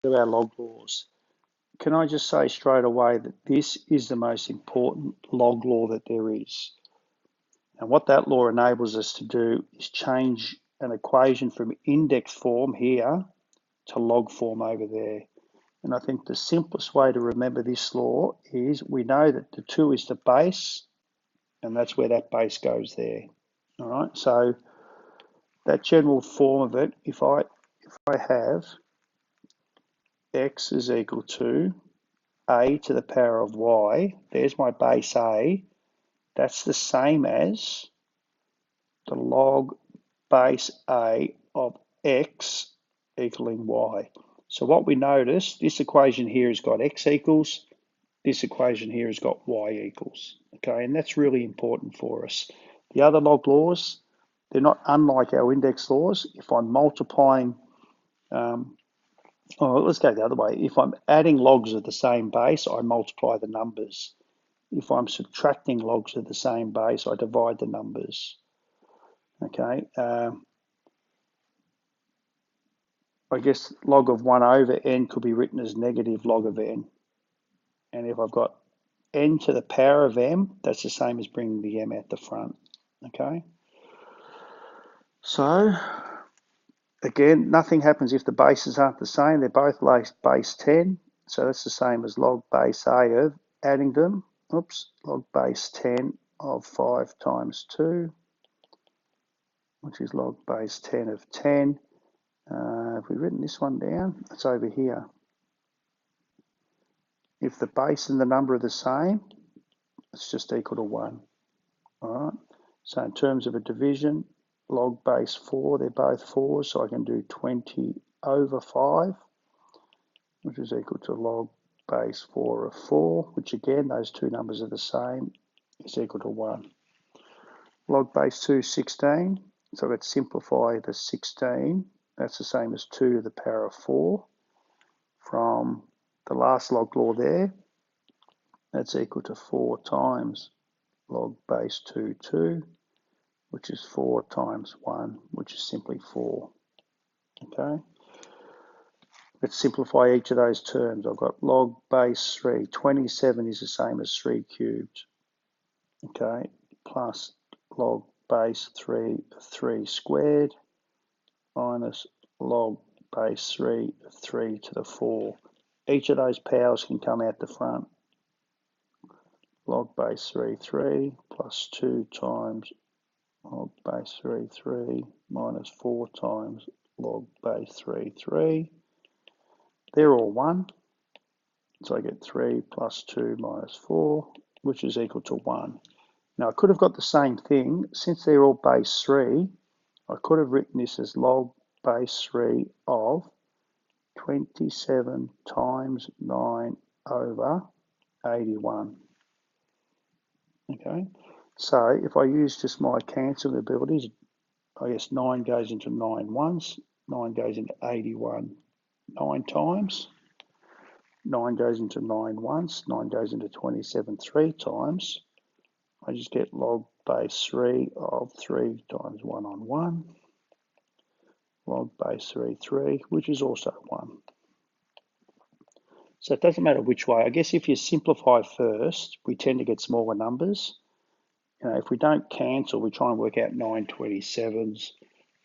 of our log laws. Can I just say straight away that this is the most important log law that there is. And what that law enables us to do is change an equation from index form here to log form over there. And I think the simplest way to remember this law is we know that the 2 is the base, and that's where that base goes there. All right, so that general form of it, if I have x is equal to a to the power of y, there's my base a, that's the same as the log base a of x equaling y. So what we notice, this equation here has got x equals, this equation here has got y equals, okay, and that's really important for us. The other log laws, they're not unlike our index laws. If I'm multiplying, let's go the other way. If I'm adding logs of the same base, I multiply the numbers. If I'm subtracting logs of the same base, I divide the numbers, okay. I guess log of 1 over n could be written as negative log of n. And if I've got n to the power of m, that's the same as bringing the m out the front, okay? So, again, nothing happens if the bases aren't the same. They're both base 10, so that's the same as log base a of adding them. Oops, log base 10 of 5 times 2, which is log base 10 of 10. Have we written this one down? It's over here. If the base and the number are the same, it's just equal to 1. All right. So in terms of a division, log base 4, they're both 4s, so I can do 20 over 5, which is equal to log base 4 of 4, which again, those two numbers are the same, is equal to 1. Log base 2 is 16, so let's simplify the 16. That's the same as 2 to the power of 4. From the last log law there, that's equal to 4 times log base 2, 2, which is 4 times 1, which is simply 4. Okay. Let's simplify each of those terms. I've got log base 3. 27 is the same as 3 cubed. Okay. Plus log base 3 of 3 squared minus log base 3 of 3 to the 4. Each of those powers can come out the front. Log base 3, 3 plus 2 times log base 3, 3 minus 4 times log base 3, 3. They're all 1. So I get 3 plus 2 minus 4, which is equal to 1. Now I could have got the same thing. Since they're all base 3, I could have written this as log base 3 of 27 times 9 over 81. Okay, so if I use just my cancelling abilities, I guess 9 goes into 9 once, 9 goes into 81 9 times, 9 goes into 9 once, 9 goes into 27 3 times. I just get log base 3 of 3 times 1 on 1, log base 3, 3, which is also 1. So it doesn't matter which way. I guess if you simplify first, we tend to get smaller numbers. If we don't cancel, we try and work out 9/27s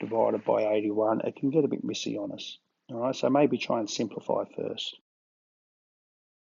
divided by 81. It can get a bit messy on us. All right, so maybe try and simplify first.